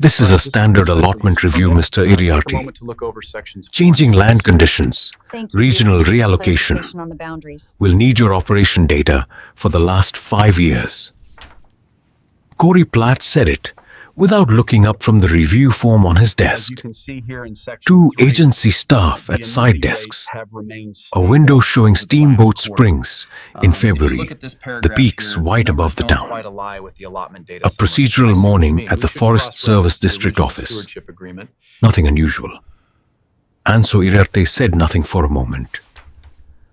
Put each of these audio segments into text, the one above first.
This is a standard allotment review, Mr. Iriarte. Changing land conditions, regional reallocation. On the boundaries. We'll need your operation data for the last 5 years. Corey Platt said it without looking up from the review form on his desk. Two agency staff at side desks. A window showing Steamboat Springs in February, the peaks white above the town. A procedural morning at the Forest Service District Office. Nothing unusual. Anso Iriarte said nothing for a moment.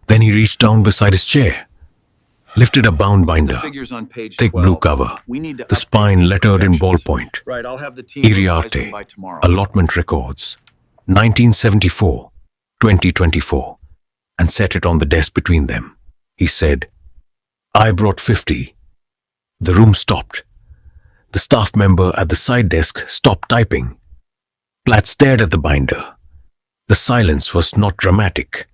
Then he reached down beside his chair, lifted a bound binder, thick blue cover, the spine lettered in ballpoint. Iriarte, allotment records, 1974, 2024, and set it on the desk between them. He said, "I brought 50. The room stopped. The staff member at the side desk stopped typing. Platt stared at the binder. The silence was not dramatic.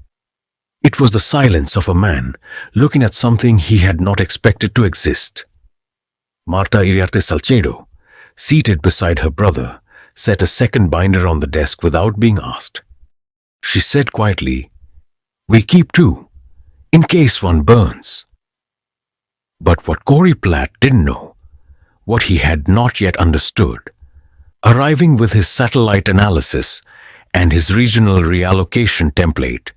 It was the silence of a man looking at something he had not expected to exist. Marta Iriarte Salcedo, seated beside her brother, set a second binder on the desk without being asked. She said quietly, "We keep two, in case one burns." But what Corey Platt didn't know, what he had not yet understood, arriving with his satellite analysis and his regional reallocation template,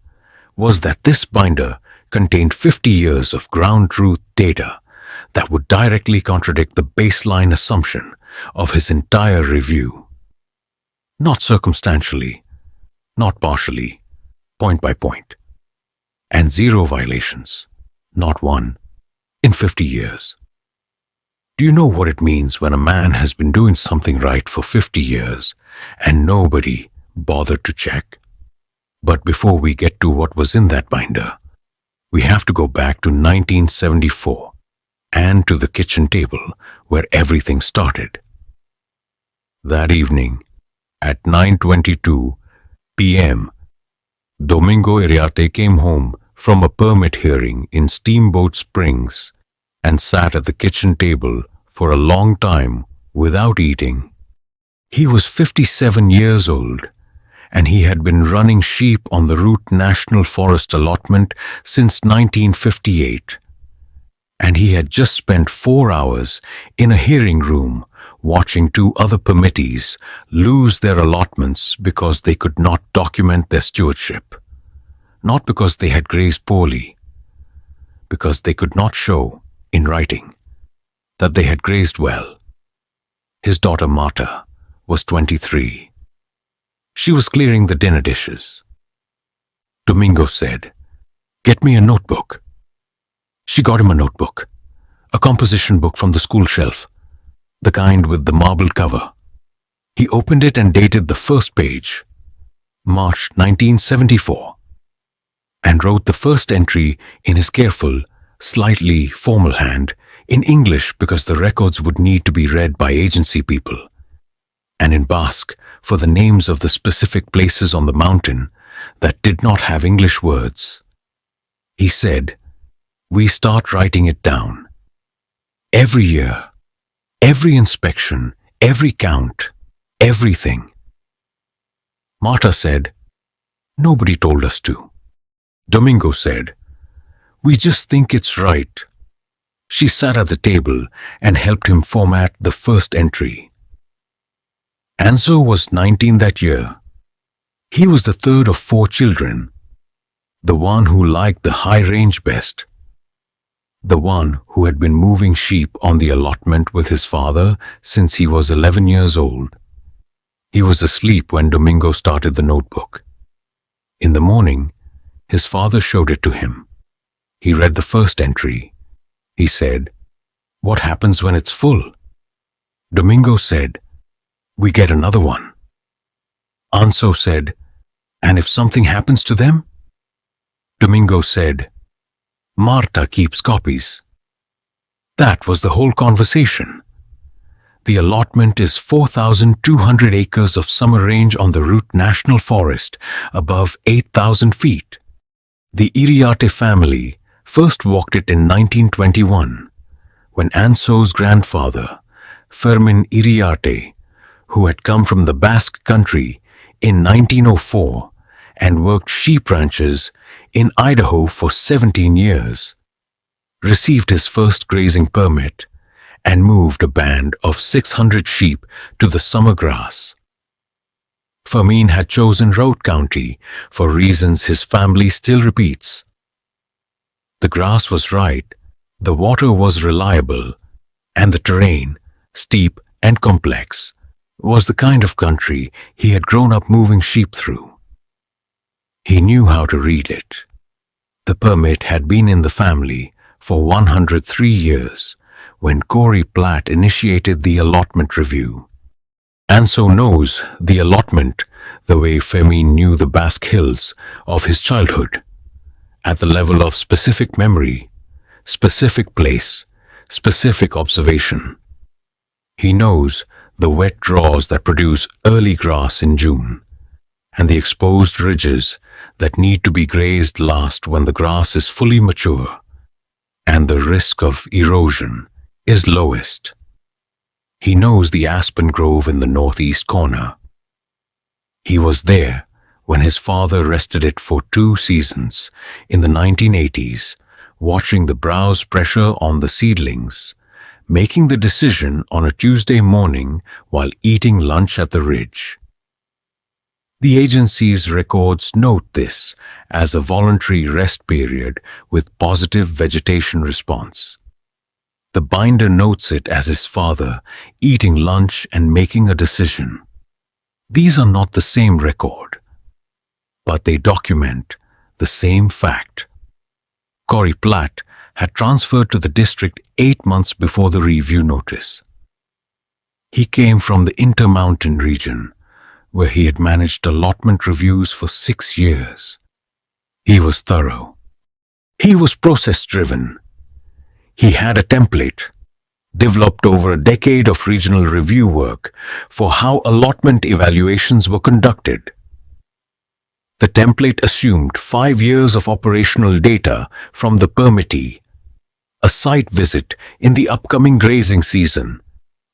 was that this binder contained 50 years of ground truth data that would directly contradict the baseline assumption of his entire review. Not circumstantially, not partially, point by point. And zero violations, not one, in 50 years. Do you know what it means when a man has been doing something right for 50 years and nobody bothered to check? But before we get to what was in that binder, we have to go back to 1974 and to the kitchen table where everything started. That evening, at 9:22 p.m., Domingo Iriarte came home from a permit hearing in Steamboat Springs and sat at the kitchen table for a long time without eating. He was 57 years old, and he had been running sheep on the Root National Forest allotment since 1958. And he had just spent 4 hours in a hearing room watching two other permittees lose their allotments because they could not document their stewardship. Not because they had grazed poorly, because they could not show, in writing, that they had grazed well. His daughter Marta was 23. She was clearing the dinner dishes. Domingo said, "Get me a notebook." She got him a notebook, a composition book from the school shelf, the kind with the marbled cover. He opened it and dated the first page, March 1974, and wrote the first entry in his careful, slightly formal hand, in English because the records would need to be read by agency people, and in Basque for the names of the specific places on the mountain that did not have English words. He said, "We start writing it down. Every year, every inspection, every count, everything." Marta said, "Nobody told us to." Domingo said, "We just think it's right." She sat at the table and helped him format the first entry. Anso was 19 that year. He was the third of 4 children, the one who liked the high range best, the one who had been moving sheep on the allotment with his father since he was 11 years old. He was asleep when Domingo started the notebook. In the morning, his father showed it to him. He read the first entry. He said, "What happens when it's full?" Domingo said, "We get another one." Anso said, "And if something happens to them?" Domingo said, "Marta keeps copies." That was the whole conversation. The allotment is 4,200 acres of summer range on the Root National Forest, above 8,000 feet. The Iriarte family first walked it in 1921, when Anso's grandfather, Fermin Iriarte, who had come from the Basque country in 1904 and worked sheep ranches in Idaho for 17 years, received his first grazing permit and moved a band of 600 sheep to the summer grass. Fermin had chosen Road County for reasons his family still repeats. The grass was right, the water was reliable, and the terrain, steep and complex, was the kind of country he had grown up moving sheep through. He knew how to read it. The permit had been in the family for 103 years when Corey Platt initiated the allotment review. And so knows the allotment the way Fermin knew the Basque Hills of his childhood, at the level of specific memory, specific place, specific observation. He knows the wet draws that produce early grass in June, and the exposed ridges that need to be grazed last when the grass is fully mature, and the risk of erosion is lowest. He knows the aspen grove in the northeast corner. He was there when his father rested it for 2 seasons in the 1980s, watching the browse pressure on the seedlings, making the decision on a Tuesday morning while eating lunch at the ridge. The agency's records note this as a voluntary rest period with positive vegetation response. The binder notes it as his father eating lunch and making a decision. These are not the same record, but they document the same fact. Corey Platt had transferred to the district 8 months before the review notice. He came from the Intermountain region, where he had managed allotment reviews for 6 years. He was thorough. He was process-driven. He had a template, developed over a decade of regional review work, for how allotment evaluations were conducted. The template assumed 5 years of operational data from the permittee, a site visit in the upcoming grazing season,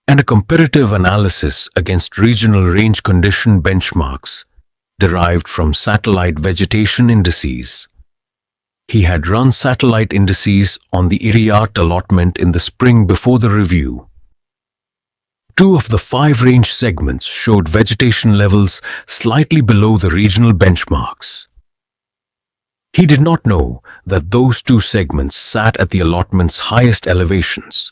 and a comparative analysis against regional range condition benchmarks derived from satellite vegetation indices. He had run satellite indices on the Iriart allotment in the spring before the review. 2 of the 5 range segments showed vegetation levels slightly below the regional benchmarks. He did not know that those 2 segments sat at the allotment's highest elevations,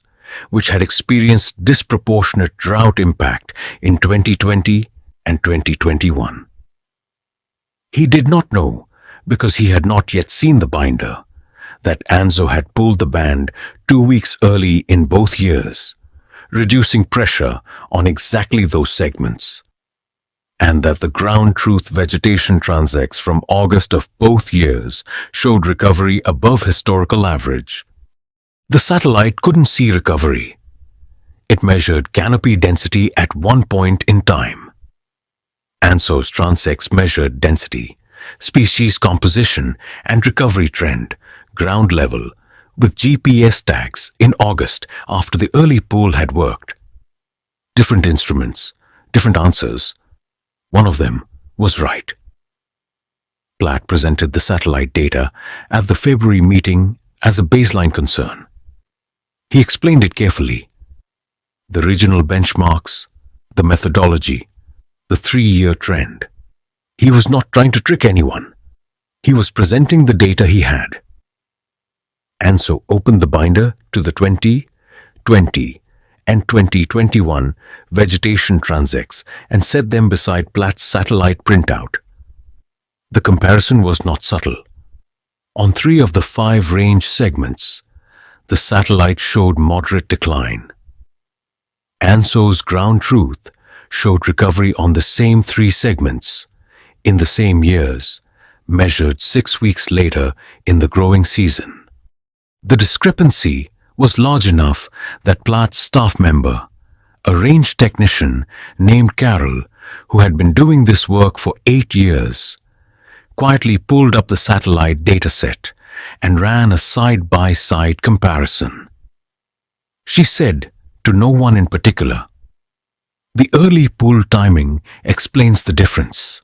which had experienced disproportionate drought impact in 2020 and 2021. He did not know, because he had not yet seen the binder, that Anzo had pulled the band 2 weeks early in both years, reducing pressure on exactly those segments, and that the ground truth vegetation transects from August of both years showed recovery above historical average. The satellite couldn't see recovery. It measured canopy density at one point in time. Anzo's transects measured density, species composition, and recovery trend, ground level, with GPS tags in August after the early pool had worked. Different instruments, different answers. One of them was right. Platt presented the satellite data at the February meeting as a baseline concern. He explained it carefully. The regional benchmarks, the methodology, the 3-year trend. He was not trying to trick anyone. He was presenting the data he had. Anzo opened the binder to the 2020 and 2021 vegetation transects and set them beside Platt's satellite printout. The comparison was not subtle. On 3 of the 5 range segments, the satellite showed moderate decline. Anzo's ground truth showed recovery on the same 3 segments, in the same years, measured 6 weeks later in the growing season. The discrepancy was large enough that Platt's staff member, a range technician named Carol, who had been doing this work for 8 years, quietly pulled up the satellite dataset and ran a side-by-side comparison. She said, to no one in particular, The early pull timing explains the difference.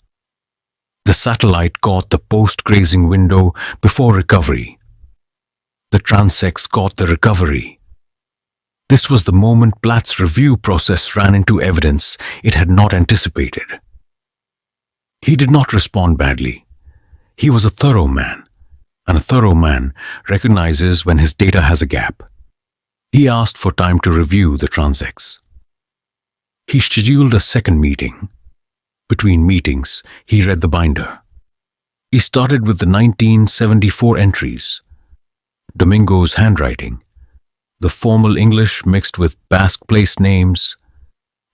The satellite caught the post-grazing window before recovery. The transects caught the recovery. This was the moment Platt's review process ran into evidence it had not anticipated. He did not respond badly. He was a thorough man, and a thorough man recognizes when his data has a gap. He asked for time to review the transects. He scheduled a second meeting. Between meetings, he read the binder. He started with the 1974 entries, Domingo's handwriting, the formal English mixed with Basque place names,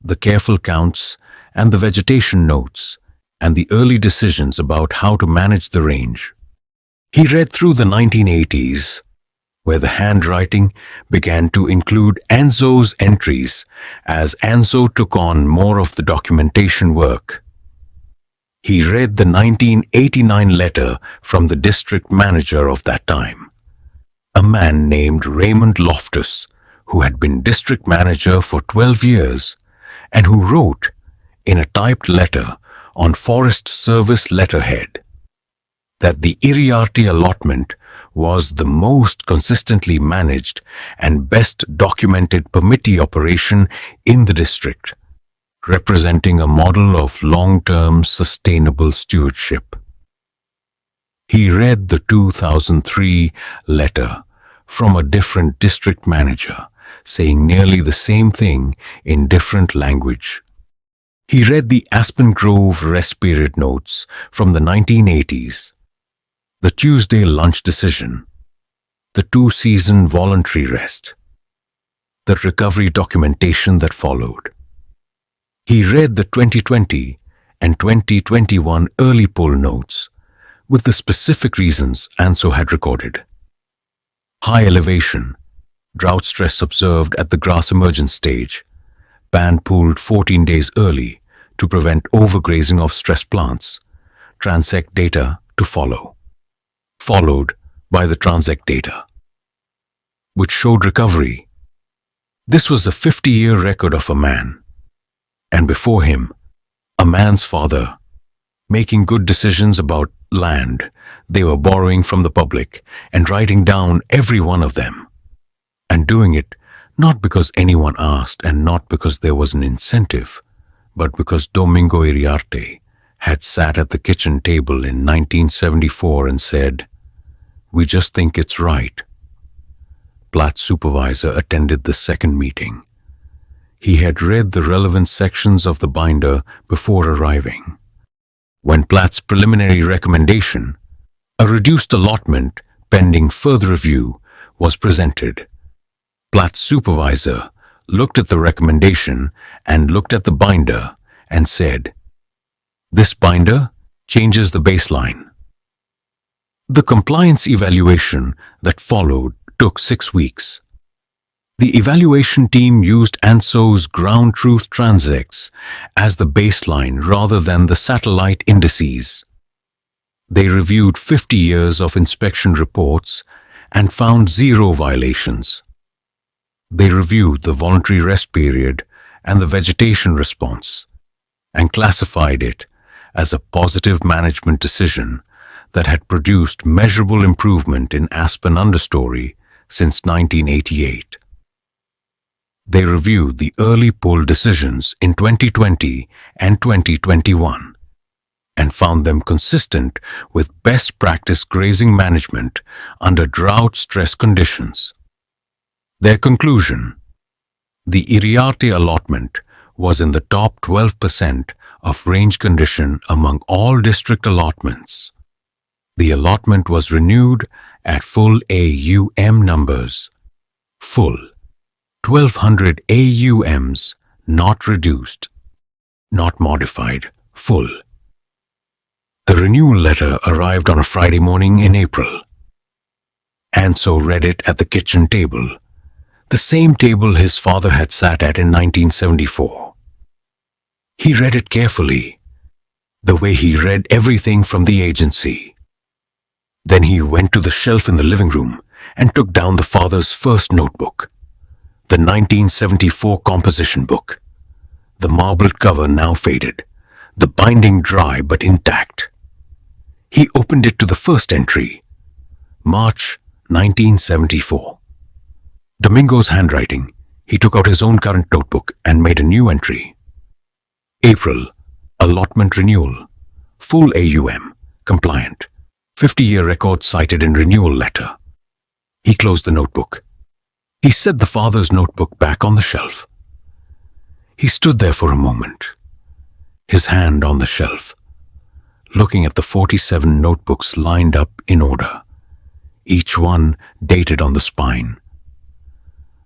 the careful counts and the vegetation notes, and the early decisions about how to manage the range. He read through the 1980s, where the handwriting began to include Anzo's entries as Anzo took on more of the documentation work. He read the 1989 letter from the district manager of that time, a man named Raymond Loftus, who had been district manager for 12 years and who wrote in a typed letter on Forest Service letterhead that the Iriarte allotment was the most consistently managed and best documented permittee operation in the district, representing a model of long-term sustainable stewardship. He read the 2003 letter from a different district manager, saying nearly the same thing in different language. He read the Aspen Grove rest period notes from the 1980s, the Tuesday lunch decision, the two-season voluntary rest, the recovery documentation that followed. He read the 2020 and 2021 early pull notes with the specific reasons Anso had recorded. High elevation, drought stress observed at the grass emergence stage, ban pulled 14 days early to prevent overgrazing of stress plants, transect data to follow, followed by the transect data, which showed recovery. This was a 50-year record of a man, and before him, a man's father, making good decisions about land they were borrowing from the public and writing down every one of them, and doing it not because anyone asked and not because there was an incentive, but because Domingo Iriarte had sat at the kitchen table in 1974 and said, "We just think it's right." Platt's supervisor attended the second meeting. He had read the relevant sections of the binder before arriving. When Platt's preliminary recommendation, a reduced allotment pending further review, was presented, Platt's supervisor looked at the recommendation and looked at the binder and said, "This binder changes the baseline." The compliance evaluation that followed took 6 weeks. The evaluation team used ANSO's ground truth transects as the baseline rather than the satellite indices. They reviewed 50 years of inspection reports and found 0 violations. They reviewed the voluntary rest period and the vegetation response and classified it as a positive management decision that had produced measurable improvement in aspen understory since 1988. They reviewed the early pull decisions in 2020 and 2021 and found them consistent with best practice grazing management under drought stress conditions. Their conclusion: the Iriarte allotment was in the top 12% of range condition among all district allotments. The allotment was renewed at full AUM numbers. Full 1200 AUMs, not reduced, not modified, full. The renewal letter arrived on a Friday morning in April. Anso read it at the kitchen table, the same table his father had sat at in 1974. He read it carefully, the way he read everything from the agency. Then he went to the shelf in the living room and took down the father's first notebook, the 1974 composition book. The marbled cover now faded, the binding dry but intact. He opened it to the first entry, March 1974. Domingo's handwriting. He took out his own current notebook and made a new entry. April, allotment renewal, full AUM, compliant, 50-year record cited in renewal letter. He closed the notebook. He set the father's notebook back on the shelf. He stood there for a moment, his hand on the shelf, looking at the 47 notebooks lined up in order, each one dated on the spine.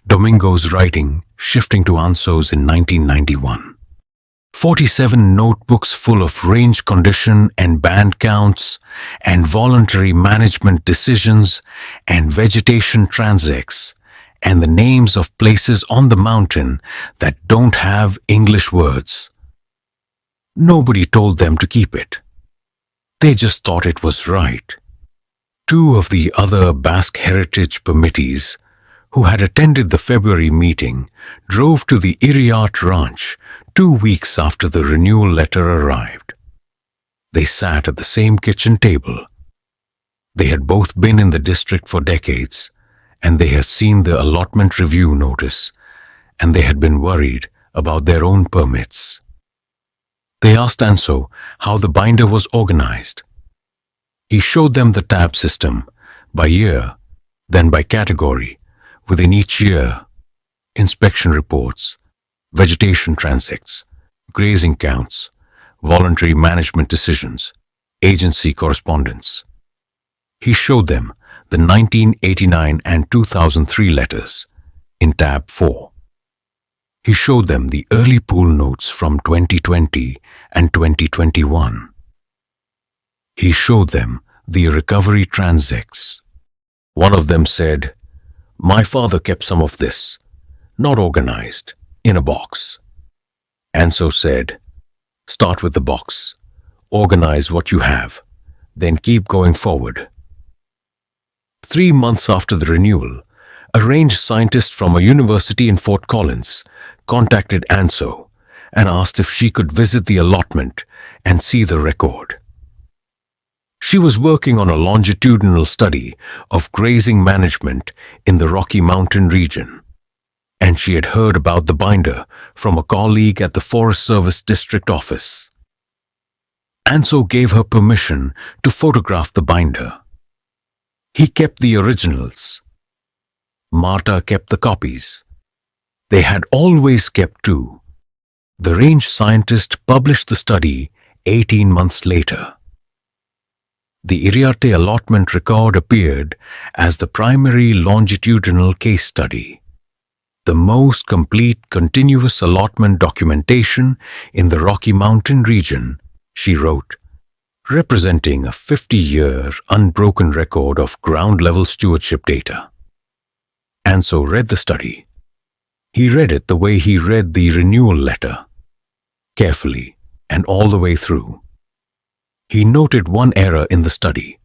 Domingo's writing shifting to Anso's in 1991. 47 notebooks full of range condition and band counts and voluntary management decisions and vegetation transects and the names of places on the mountain that don't have English words. Nobody told them to keep it. They just thought it was right. Two of the other Basque heritage permittees who had attended the February meeting drove to the Iriart ranch 2 weeks after the renewal letter arrived. They sat at the same kitchen table. They had both been in the district for decades, and they had seen the allotment review notice, and they had been worried about their own permits. They asked Anso how the binder was organized. He showed them the tab system, by year, then by category, within each year, inspection reports, vegetation transects, grazing counts, voluntary management decisions, agency correspondence. He showed them the 1989 and 2003 letters in tab 4. He showed them the early pool notes from 2020 and 2021. He showed them the recovery transects. One of them said, "My father kept some of this, not organized, in a box." Anso said, "Start with the box, organize what you have, then keep going forward." 3 months after the renewal, a range scientist from a university in Fort Collins contacted Anso and asked if she could visit the allotment and see the record. She was working on a longitudinal study of grazing management in the Rocky Mountain region, and she had heard about the binder from a colleague at the Forest Service district office. Anso gave her permission to photograph the binder. He kept the originals. Marta kept the copies. They had always kept two. The range scientist published the study 18 months later. The Iriarte allotment record appeared as the primary longitudinal case study, the most complete continuous allotment documentation in the Rocky Mountain region, she wrote, representing a 50-year unbroken record of ground-level stewardship data. Anso read the study. He read it the way he read the renewal letter, carefully and all the way through. He noted one error in the study,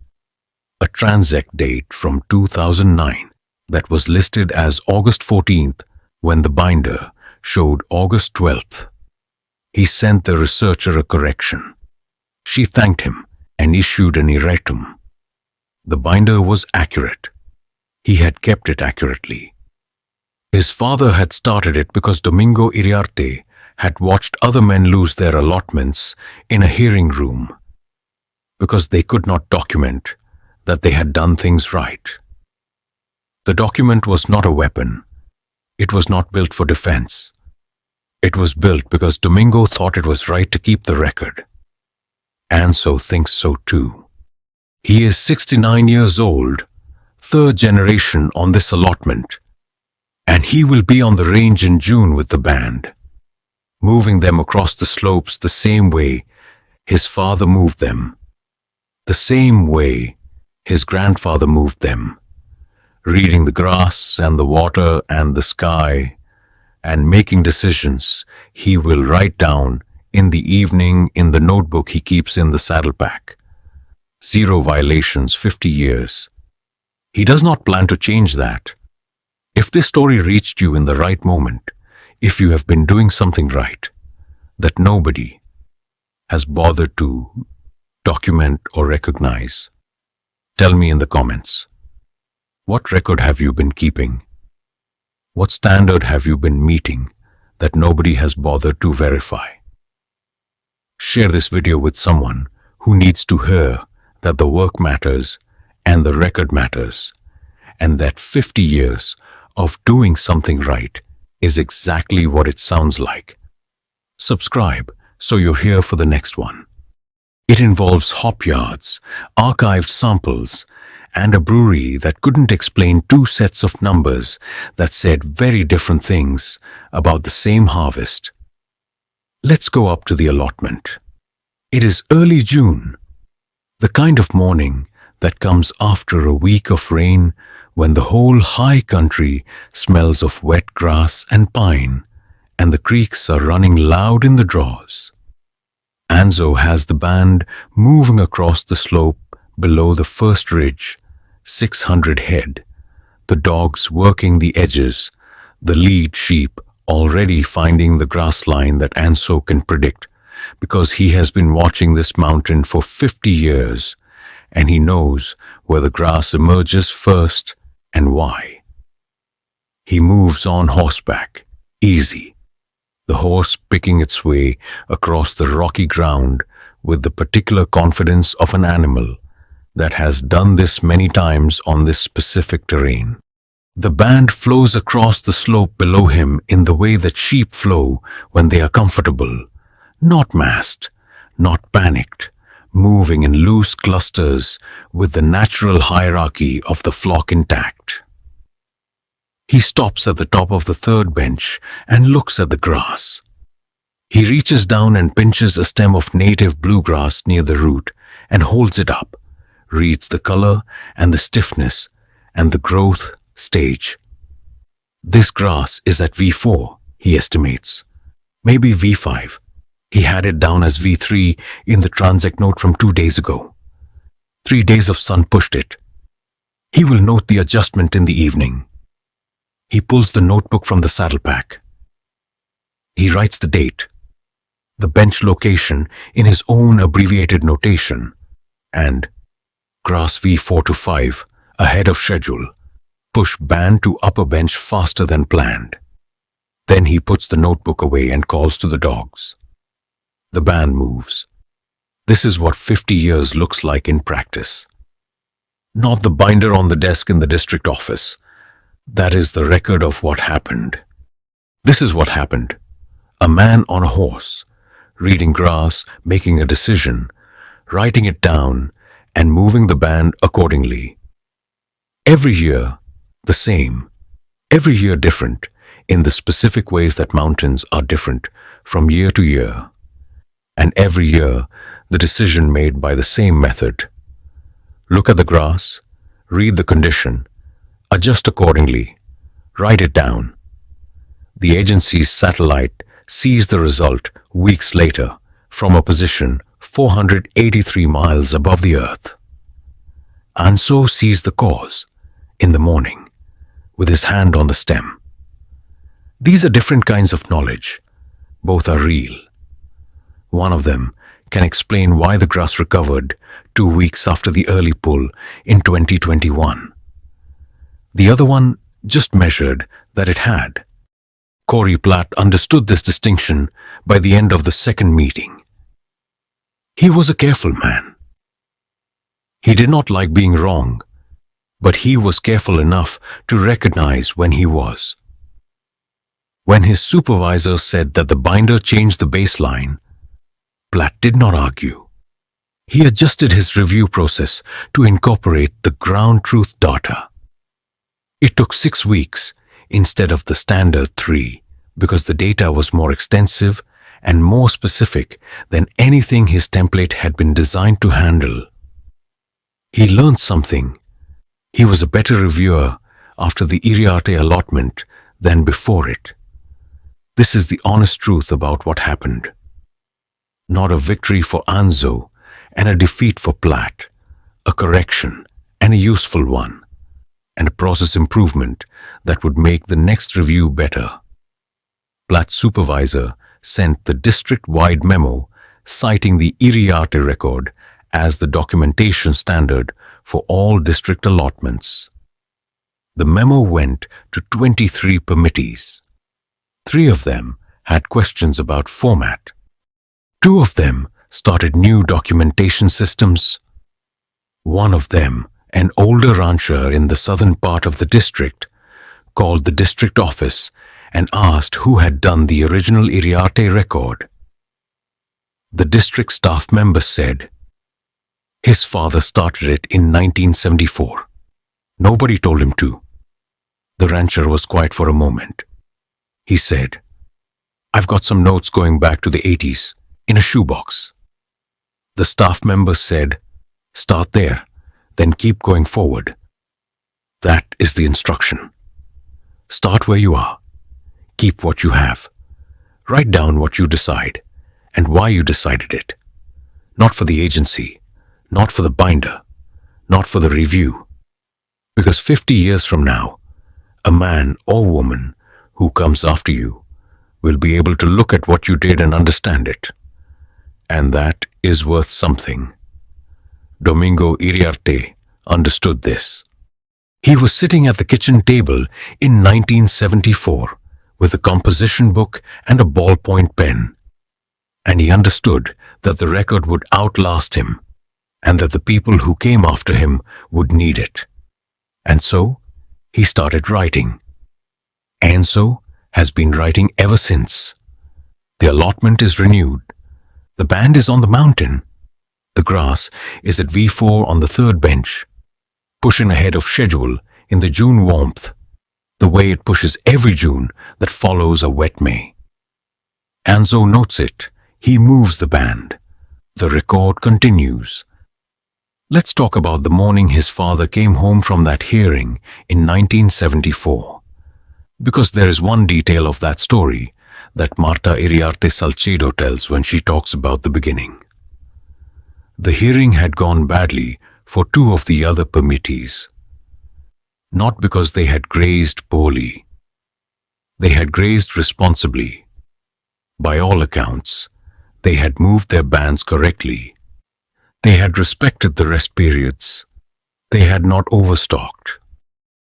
a transect date from 2009 that was listed as August 14th when the binder showed August 12th. He sent the researcher a correction. She thanked him and issued an erratum. The binder was accurate. He had kept it accurately. His father had started it because Domingo Iriarte had watched other men lose their allotments in a hearing room, because they could not document that they had done things right. The document was not a weapon. It was not built for defense. It was built because Domingo thought it was right to keep the record. Anso thinks so too. He is 69 years old, third generation on this allotment, and he will be on the range in June with the band, moving them across the slopes the same way his father moved them, the same way his grandfather moved them, reading the grass and the water and the sky, and making decisions he will write down in the evening in the notebook he keeps in the saddlepack. 0 violations, 50 years. He does not plan to change that. If this story reached you in the right moment, if you have been doing something right, that nobody has bothered to document or recognize? Tell me in the comments. What record have you been keeping? What standard have you been meeting that nobody has bothered to verify? Share this video with someone who needs to hear that the work matters and the record matters, and that 50 years of doing something right is exactly what it sounds like. Subscribe so you're here for the next one. It involves hop yards, archived samples, and a brewery that couldn't explain two sets of numbers that said very different things about the same harvest. Let's go up to the allotment. It is early June, the kind of morning that comes after a week of rain when the whole high country smells of wet grass and pine, and the creeks are running loud in the draws. Anzo has the band moving across the slope below the first ridge, 600 head, the dogs working the edges, the lead sheep already finding the grass line that Anzo can predict, because he has been watching this mountain for 50 years, and he knows where the grass emerges first and why. He moves on horseback, easy, the horse picking its way across the rocky ground with the particular confidence of an animal that has done this many times on this specific terrain. The band flows across the slope below him in the way that sheep flow when they are comfortable, not massed, not panicked, moving in loose clusters with the natural hierarchy of the flock intact. He stops at the top of the third bench and looks at the grass. He reaches down and pinches a stem of native bluegrass near the root and holds it up, reads the color and the stiffness and the growth stage. This grass is at V4, he estimates. Maybe V5. He had it down as V3 in the transect note from 2 days ago. 3 days of sun pushed it. He will note the adjustment in the evening. He pulls the notebook from the saddle pack. He writes the date, the bench location in his own abbreviated notation, and grass V4 to 5, ahead of schedule, push band to upper bench faster than planned. Then he puts the notebook away and calls to the dogs. The band moves. This is what 50 years looks like in practice. Not the binder on the desk in the district office. That is the record of what happened. This is what happened. A man on a horse, reading grass, making a decision, writing it down, and moving the band accordingly. Every year, the same. Every year different, in the specific ways that mountains are different from year to year. And every year, the decision made by the same method. Look at the grass, read the condition, adjust accordingly, write it down. The agency's satellite sees the result weeks later from a position 483 miles above the earth. And so sees the cause in the morning with his hand on the stem. These are different kinds of knowledge. Both are real. One of them can explain why the grass recovered 2 weeks after the early pull in 2021. The other one just measured that it had. Corey Platt understood this distinction by the end of the second meeting. He was a careful man. He did not like being wrong, but he was careful enough to recognize when he was. When his supervisor said that the binder changed the baseline, Platt did not argue. He adjusted his review process to incorporate the ground truth data. It took 6 weeks instead of the standard 3 because the data was more extensive and more specific than anything his template had been designed to handle. He learned something. He was a better reviewer after the Iriarte allotment than before it. This is the honest truth about what happened. Not a victory for Anzo and a defeat for Platt, a correction and a useful one, and a process improvement that would make the next review better. Platt's supervisor sent the district-wide memo citing the Iriarte record as the documentation standard for all district allotments. The memo went to 23 permittees. 3 of them had questions about format. 2 of them started new documentation systems. 1 of them, an older rancher in the southern part of the district, called the district office and asked who had done the original Iriarte record. The district staff member said, his father started it in 1974. Nobody told him to. The rancher was quiet for a moment. He said, I've got some notes going back to the 80s in a shoebox. The staff member said, start there, then keep going forward. That is the instruction. Start where you are. Keep what you have. Write down what you decide and why you decided it. Not for the agency, not for the binder, not for the review. Because 50 years from now, a man or woman who comes after you will be able to look at what you did and understand it. And that is worth something. Domingo Iriarte understood this. He was sitting at the kitchen table in 1974 with a composition book and a ballpoint pen. And he understood that the record would outlast him and that the people who came after him would need it. And so, he started writing. And so, has been writing ever since. The allotment is renewed. The band is on the mountain. The grass is at V4 on the 3rd bench, pushing ahead of schedule in the June warmth, the way it pushes every June that follows a wet May. Anzo notes it. He moves the band. The record continues. Let's talk about the morning his father came home from that hearing in 1974. Because there is one detail of that story that Marta Iriarte Salcedo tells when she talks about the beginning. The hearing had gone badly for 2 of the other permittees. Not because they had grazed poorly. They had grazed responsibly. By all accounts, they had moved their bands correctly. They had respected the rest periods. They had not overstocked.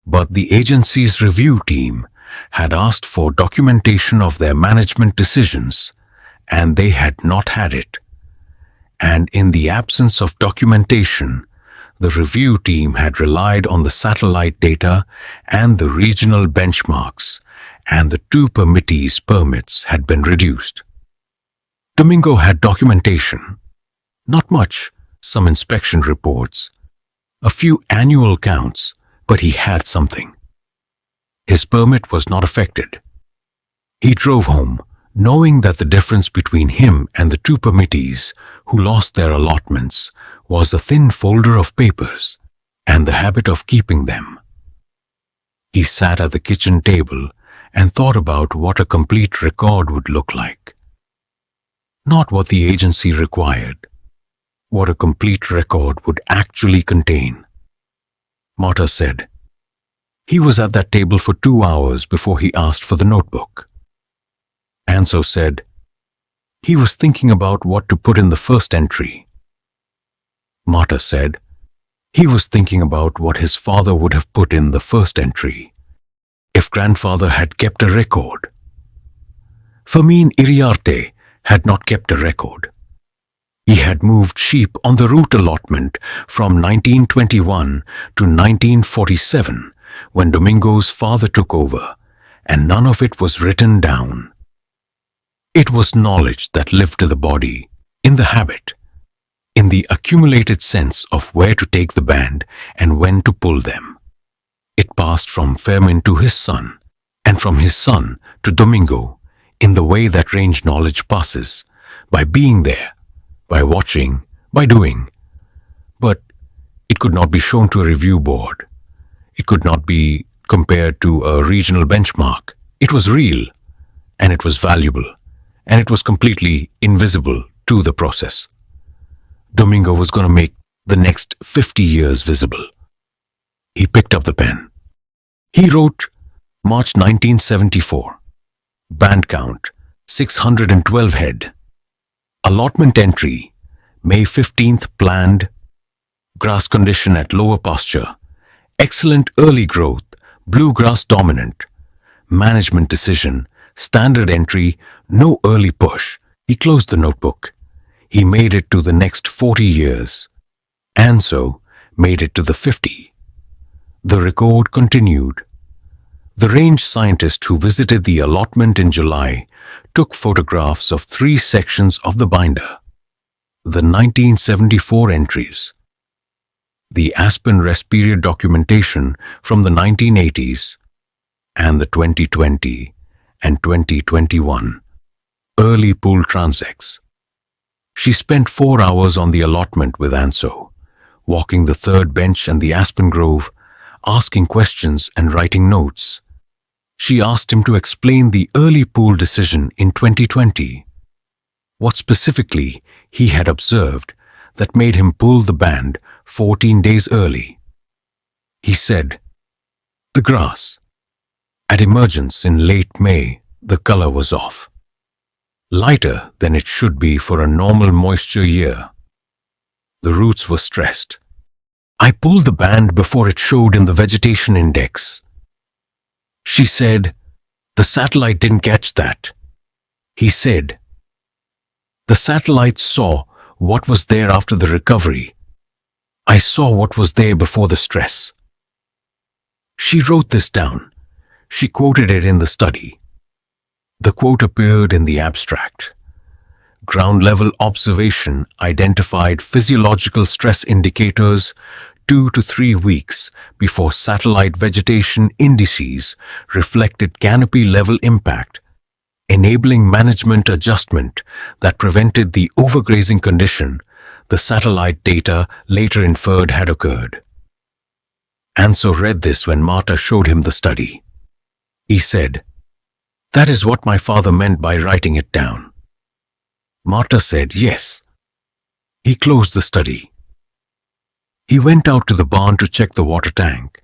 But the agency's review team had asked for documentation of their management decisions, and they had not had it. And in the absence of documentation, the review team had relied on the satellite data and the regional benchmarks, and the 2 permittees' permits had been reduced. Domingo had documentation. Not much, some inspection reports, a few annual counts, but he had something. His permit was not affected. He drove home, knowing that the difference between him and the 2 permittees who lost their allotments was a thin folder of papers and the habit of keeping them. He sat at the kitchen table and thought about what a complete record would look like. Not what the agency required, what a complete record would actually contain. Marta said, he was at that table for 2 hours before he asked for the notebook. Anso said, he was thinking about what to put in the first entry. Marta said, he was thinking about what his father would have put in the first entry if grandfather had kept a record. Fermin Iriarte had not kept a record. He had moved sheep on the route allotment from 1921 to 1947 when Domingo's father took over, and none of it was written down. It was knowledge that lived in the body, in the habit, in the accumulated sense of where to take the band and when to pull them. It passed from Fermin to his son, and from his son to Domingo, in the way that range knowledge passes, by being there, by watching, by doing. But it could not be shown to a review board. It could not be compared to a regional benchmark. It was real, and it was valuable, and it was completely invisible to the process. Domingo was going to make the next 50 years visible. He picked up the pen. He wrote March 1974. Band count 612 head. Allotment entry, May 15th planned. Grass condition at lower pasture. Excellent early growth, bluegrass dominant. Management decision, standard entry, no early push. He closed the notebook. He made it to the next 40 years. And so, made it to the 50. The record continued. The range scientist who visited the allotment in July took photographs of 3 sections of the binder. The 1974 entries. The Aspen rest period documentation from the 1980s and the 2020 and 2021 early pool transects. She spent 4 hours on the allotment with Anso, walking the third bench and the Aspen Grove, asking questions and writing notes. She asked him to explain the early pool decision in 2020. What specifically he had observed that made him pull the band 14 days early. He said, "The grass. At emergence in late May, the color was off. Lighter than it should be for a normal moisture year. The roots were stressed. I pulled the band before it showed in the vegetation index." She said, "The satellite didn't catch that." He said, "The satellite saw what was there after the recovery. I saw what was there before the stress." She wrote this down. She quoted it in the study. The quote appeared in the abstract. Ground-level observation identified physiological stress indicators 2 to 3 weeks before satellite vegetation indices reflected canopy-level impact, enabling management adjustment that prevented the overgrazing condition the satellite data later inferred had occurred. Anso read this when Marta showed him the study. He said, "That is what my father meant by writing it down." Marta said, "Yes." He closed the study. He went out to the barn to check the water tank.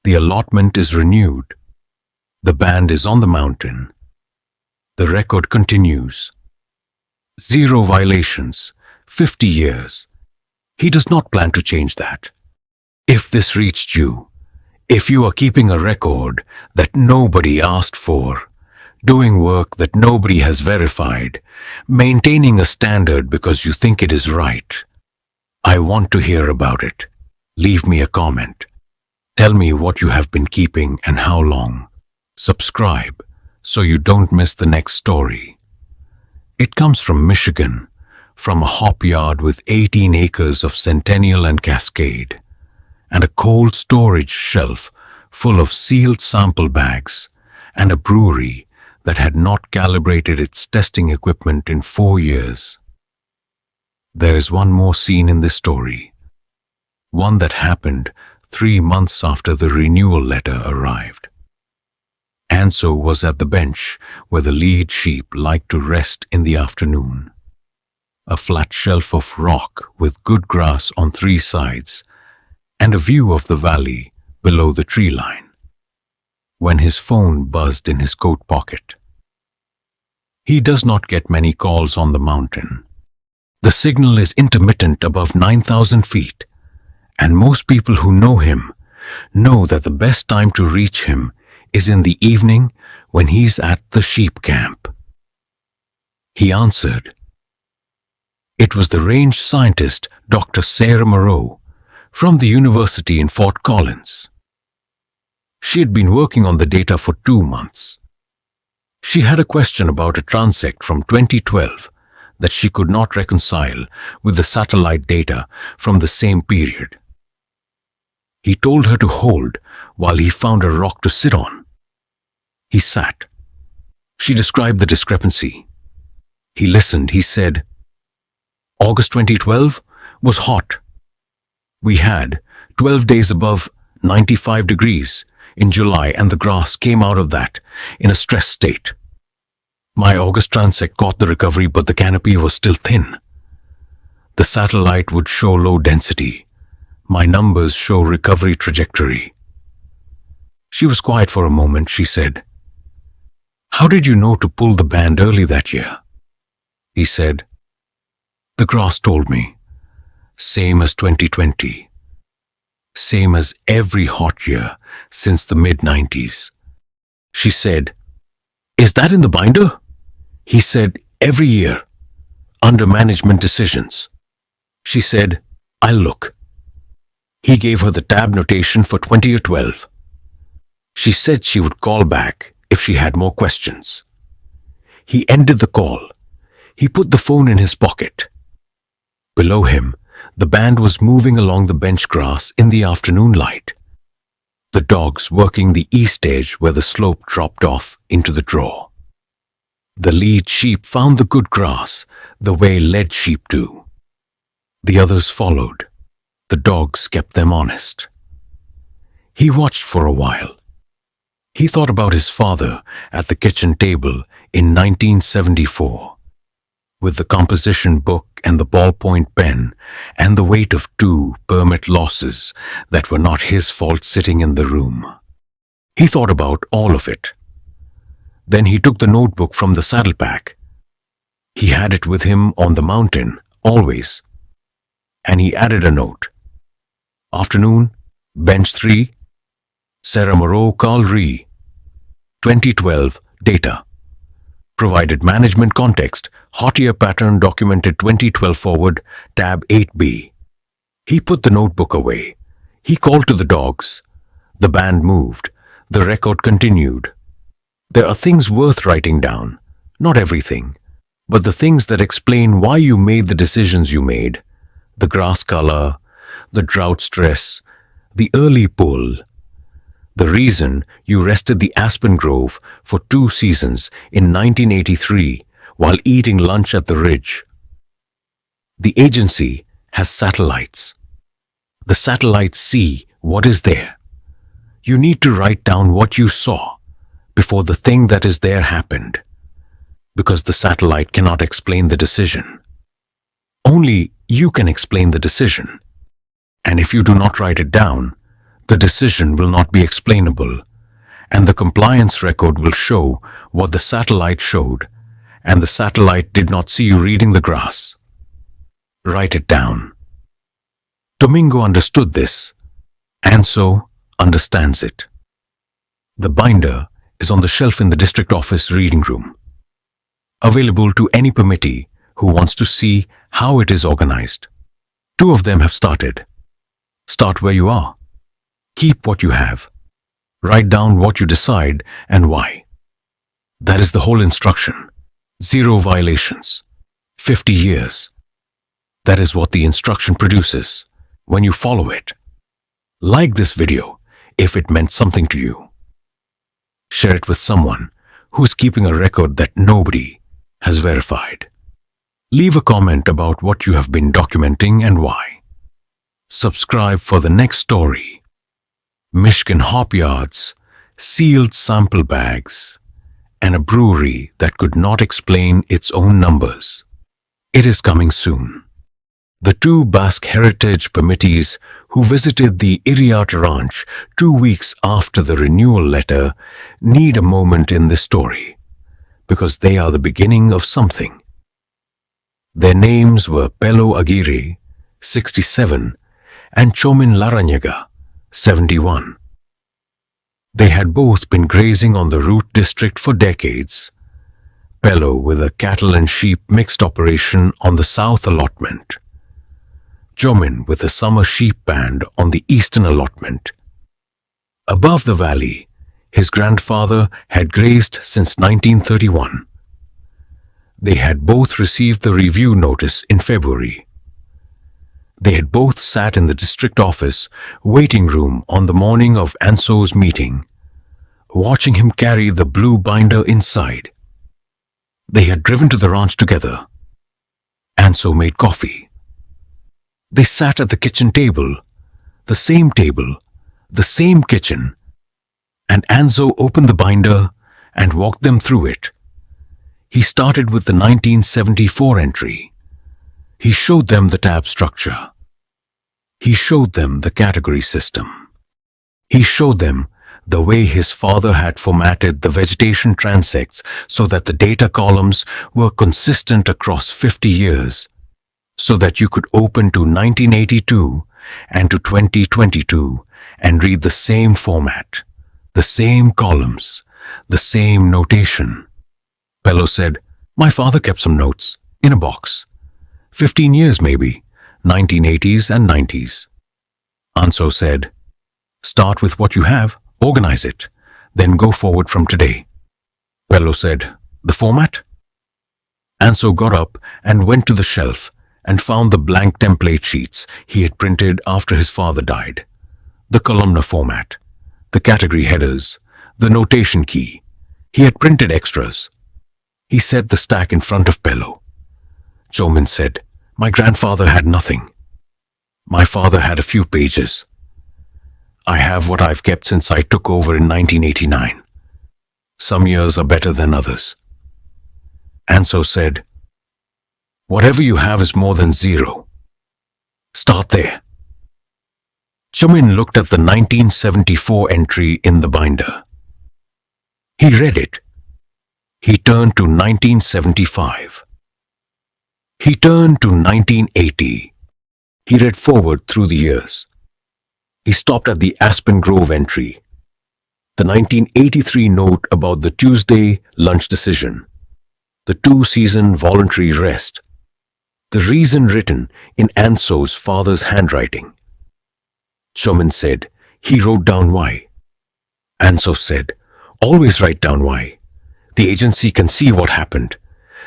The allotment is renewed. The band is on the mountain. The record continues. 0 violations, 50 years. He does not plan to change that. If this reached you, if you are keeping a record that nobody asked for, doing work that nobody has verified, maintaining a standard because you think it is right, I want to hear about it. Leave me a comment. Tell me what you have been keeping and how long. Subscribe so you don't miss the next story. It comes from Michigan, from a hop yard with 18 acres of Centennial and Cascade, and a cold storage shelf full of sealed sample bags, and a brewery that had not calibrated its testing equipment in 4 years. There is one more scene in this story, one that happened 3 months after the renewal letter arrived. Anso was at the bench where the lead sheep liked to rest in the afternoon. A flat shelf of rock with good grass on 3 sides and a view of the valley below the tree line, when his phone buzzed in his coat pocket. He does not get many calls on the mountain. The signal is intermittent above 9,000 feet, and most people who know him know that the best time to reach him is in the evening when he's at the sheep camp. He answered. It was the range scientist, Dr. Sarah Moreau, from the university in Fort Collins. She had been working on the data for 2 months. She had a question about a transect from 2012 that she could not reconcile with the satellite data from the same period. He told her to hold while he found a rock to sit on. He sat. She described the discrepancy. He listened. He said, August 2012 was hot. We had 12 days above 95 degrees in July, and the grass came out of that in a stress state. My August transect caught the recovery, but the canopy was still thin. The satellite would show low density. My numbers show recovery trajectory. She was quiet for a moment. She said, "How did you know to pull the band early that year?" He said, "The grass told me. Same as 2020. Same as every hot year since the mid-90s. She said, "Is that in the binder?" He said, "Every year, under management decisions." She said, "I'll look." He gave her the tab notation for 2012. She said she would call back if she had more questions. He ended the call. He put the phone in his pocket. Below him, the band was moving along the bench grass in the afternoon light. The dogs working the east edge where the slope dropped off into the draw. The lead sheep found the good grass the way led sheep do. The others followed. The dogs kept them honest. He watched for a while. He thought about his father at the kitchen table in 1974, with the composition book and the ballpoint pen and the weight of 2 permit losses that were not his fault sitting in the room. He thought about all of it. Then he took the notebook from the saddleback. He had it with him on the mountain, always. And he added a note. Afternoon, bench 3, Sarah Moreau Carl Ree, 2012, data. Provided management context, hot year pattern documented 2012 forward, tab 8B. He put the notebook away. He called to the dogs. The band moved. The record continued. There are things worth writing down. Not everything, but the things that explain why you made the decisions you made. The grass color, the drought stress, the early pull. The reason you rested the aspen grove for 2 seasons in 1983 while eating lunch at the ridge. The agency has satellites. The satellites see what is there. You need to write down what you saw before the thing that is there happened, because the satellite cannot explain the decision. Only you can explain the decision. And if you do not write it down, the decision will not be explainable, and the compliance record will show what the satellite showed, and the satellite did not see you reading the grass. Write it down. Domingo understood this, and so understands it. The binder is on the shelf in the district office reading room, available to any permittee who wants to see how it is organized. 2 of them have started. Start where you are. Keep what you have. Write down what you decide and why. That is the whole instruction. 0 violations. 50 years. That is what the instruction produces when you follow it. Like this video if it meant something to you. Share it with someone who's keeping a record that nobody has verified. Leave a comment about what you have been documenting and why. Subscribe for the next story. Michigan hop yards, sealed sample bags, and a brewery that could not explain its own numbers. It is coming soon. The 2 Basque heritage permittees who visited the Iriart Ranch 2 weeks after the renewal letter need a moment in this story, because they are the beginning of something. Their names were Pelo Aguirre, 67, and Chomin Larrañaga, 71. They had both been grazing on the root district for decades. Pelo with a cattle and sheep mixed operation on the south allotment. Chomin with a summer sheep band on the eastern allotment. Above the valley, his grandfather had grazed since 1931. They had both received the review notice in February. They had both sat in the district office waiting room on the morning of Anso's meeting, watching him carry the blue binder inside. They had driven to the ranch together. Anso made coffee. They sat at the kitchen table, the same kitchen, and Anso opened the binder and walked them through it. He started with the 1974 entry. He showed them the tab structure. He showed them the category system. He showed them the way his father had formatted the vegetation transects so that the data columns were consistent across 50 years, so that you could open to 1982 and to 2022 and read the same format, the same columns, the same notation. Pello said, "My father kept some notes in a box. 15 years maybe, 1980s and 90s. Anso said, "Start with what you have, organize it, then go forward from today." Pello said, "The format?" Anso got up and went to the shelf and found the blank template sheets he had printed after his father died. The columnar format, the category headers, the notation key. He had printed extras. He set the stack in front of Pello. Chomin said, "My grandfather had nothing. My father had a few pages. I have what I've kept since I took over in 1989. Some years are better than others." Anso said, "Whatever you have is more than zero. Start there." Chomin looked at the 1974 entry in the binder. He read it. He turned to 1975. He turned to 1980. He read forward through the years. He stopped at the Aspen Grove entry, the 1983 note about the Tuesday lunch decision, the 2-season voluntary rest, the reason written in Anso's father's handwriting. Chomin said, "He wrote down why." Anso said, "Always write down why. The agency can see what happened.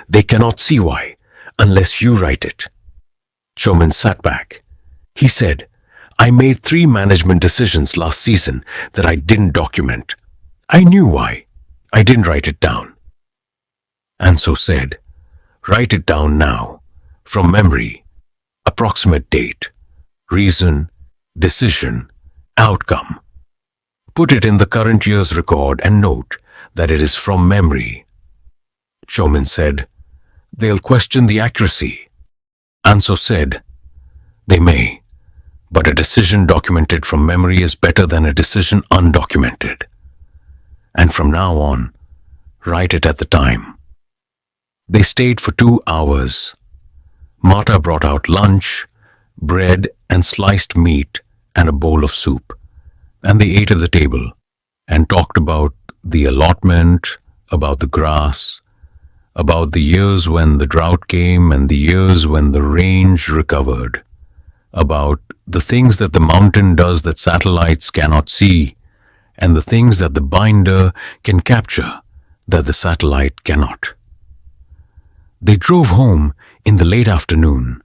They cannot see why, unless you write it." Chomin sat back. He said, "I made 3 management decisions last season that I didn't document. I knew why. I didn't write it down." Anso said, "Write it down now, from memory, approximate date, reason, decision, outcome. Put it in the current year's record and note that it is from memory." Chomin said, "They'll question the accuracy." Anso said, "They may, but a decision documented from memory is better than a decision undocumented. And from now on, write it at the time." They stayed for 2 hours. Marta brought out lunch, bread and sliced meat and a bowl of soup, and they ate at the table and talked about the allotment, about the grass, about the years when the drought came and the years when the range recovered, about the things that the mountain does that satellites cannot see, and the things that the binder can capture that the satellite cannot. They drove home in the late afternoon,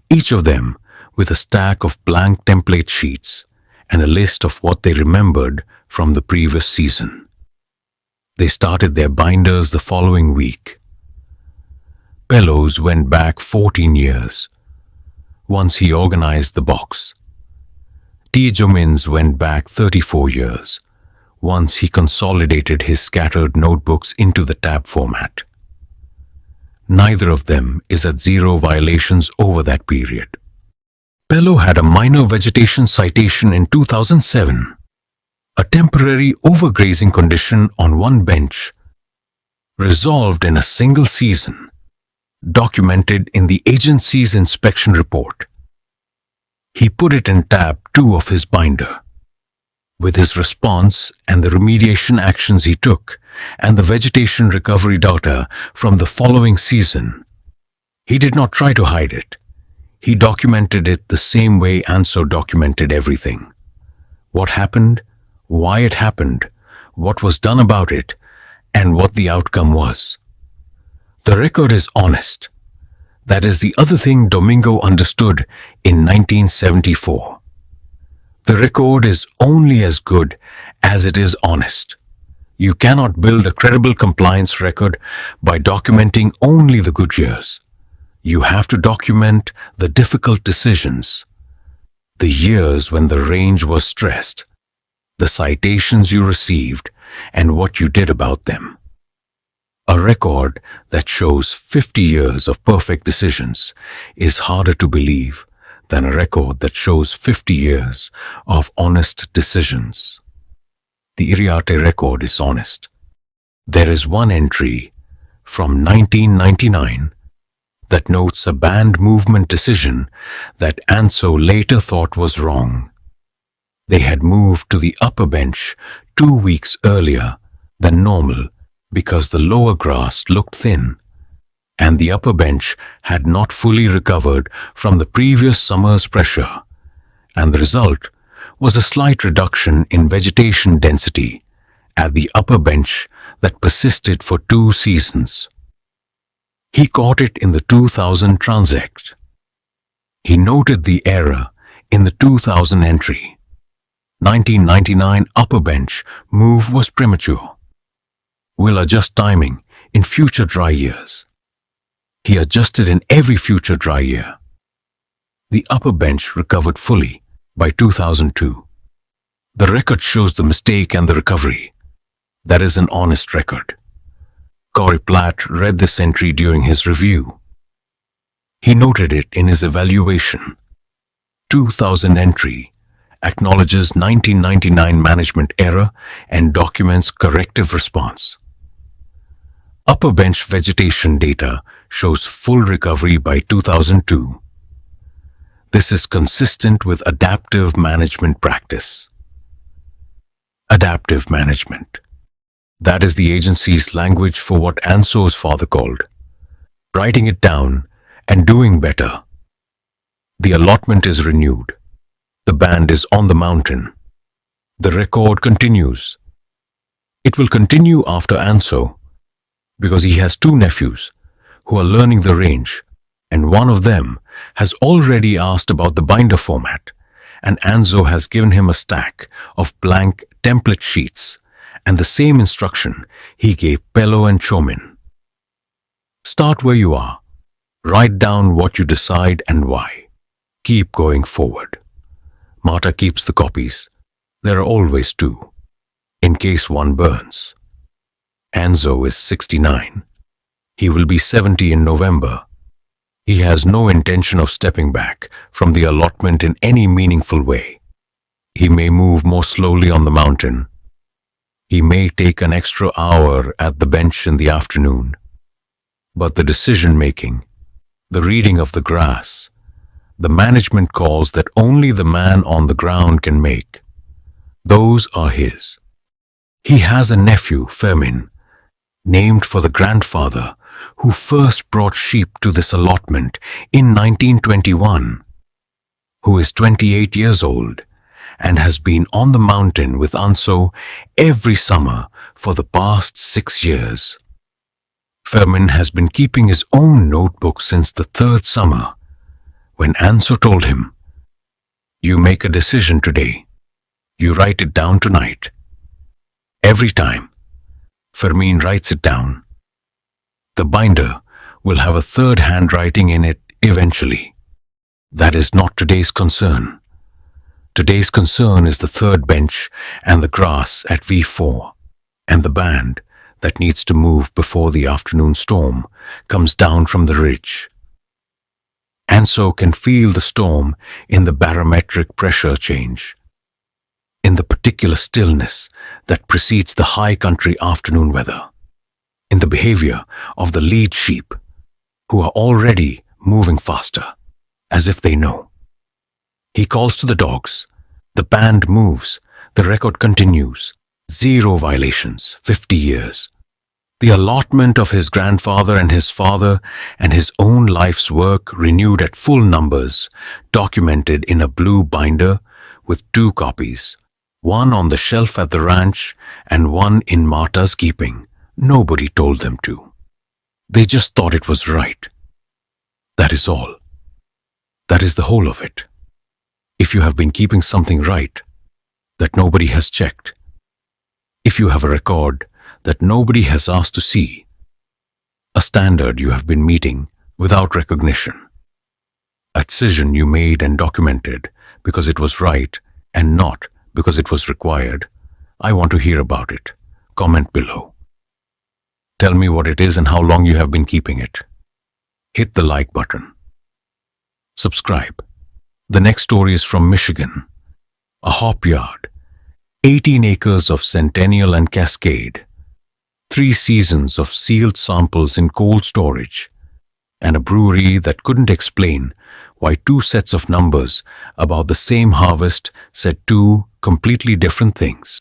each of them with a stack of blank template sheets and a list of what they remembered from the previous season. They started their binders the following week. Pello's went back 14 years. Once he organized the box. Chomin's went back 34 years. Once he consolidated his scattered notebooks into the tab format. Neither of them is at 0 violations over that period. Pello had a minor vegetation citation in 2007, a temporary overgrazing condition on one bench, resolved in a single season, documented in the agency's inspection report. He put it in tab 2 of his binder. With his response and the remediation actions he took and the vegetation recovery data from the following season, he did not try to hide it. He documented it the same way Anso documented everything. What happened, why it happened, what was done about it, and what the outcome was. The record is honest. That is the other thing Domingo understood in 1974. The record is only as good as it is honest. You cannot build a credible compliance record by documenting only the good years. You have to document the difficult decisions, the years when the range was stressed, the citations you received, and what you did about them. A record that shows 50 years of perfect decisions is harder to believe than a record that shows 50 years of honest decisions. The Iriarte record is honest. There is one entry from 1999 that notes a band movement decision that Anso later thought was wrong. They had moved to the upper bench 2 weeks earlier than normal because the lower grass looked thin, and the upper bench had not fully recovered from the previous summer's pressure, and the result was a slight reduction in vegetation density at the upper bench that persisted for 2 seasons. He caught it in the 2000 transect. He noted the error in the 2000 entry. 1999 upper bench move was premature. We'll adjust timing in future dry years. He adjusted in every future dry year. The upper bench recovered fully by 2002. The record shows the mistake and the recovery. That is an honest record. Corey Platt read this entry during his review. He noted it in his evaluation. 2000 entry acknowledges 1999 management error and documents corrective response. Upper bench vegetation data shows full recovery by 2002. This is consistent with adaptive management practice. Adaptive management. That is the agency's language for what Anso's father called writing it down and doing better. The allotment is renewed. The band is on the mountain. The record continues. It will continue after Anso because he has 2 nephews who are learning the range, and one of them has already asked about the binder format, and Anso has given him a stack of blank template sheets and the same instruction he gave Pello and Chomin. Start where you are. Write down what you decide and why. Keep going forward. Marta keeps the copies. There are always 2, in case one burns. Anso is 69. He will be 70 in November. He has no intention of stepping back from the allotment in any meaningful way. He may move more slowly on the mountain. He may take an extra hour at the bench in the afternoon. But the decision-making, the reading of the grass, the management calls that only the man on the ground can make, those are his. He has a nephew, Fermin, named for the grandfather who first brought sheep to this allotment in 1921, who is 28 years old and has been on the mountain with Anso every summer for the past 6 years. Fermin has been keeping his own notebook since the 3rd summer, when Anso told him, "You make a decision today. You write it down tonight." Every time, Fermin writes it down. The binder will have a 3rd handwriting in it eventually. That is not today's concern. Today's concern is the 3rd bench and the grass at V4, and the band that needs to move before the afternoon storm comes down from the ridge. Anso can feel the storm in the barometric pressure change, in the particular stillness that precedes the high country afternoon weather, in the behavior of the lead sheep, who are already moving faster, as if they know. He calls to the dogs. The band moves. The record continues. 0 violations, 50 years. The allotment of his grandfather and his father and his own life's work renewed at full numbers, documented in a blue binder with 2 copies, one on the shelf at the ranch and one in Marta's keeping. Nobody told them to. They just thought it was right. That is all. That is the whole of it. If you have been keeping something right that nobody has checked, if you have a record that nobody has asked to see, a standard you have been meeting without recognition, a decision you made and documented because it was right and not because it was required, I want to hear about it. Comment below. Tell me what it is and how long you have been keeping it. Hit the like button. Subscribe. The next story is from Michigan, a hop yard, 18 acres of Centennial and Cascade, 3 seasons of sealed samples in cold storage, and a brewery that couldn't explain why 2 sets of numbers about the same harvest said 2 completely different things.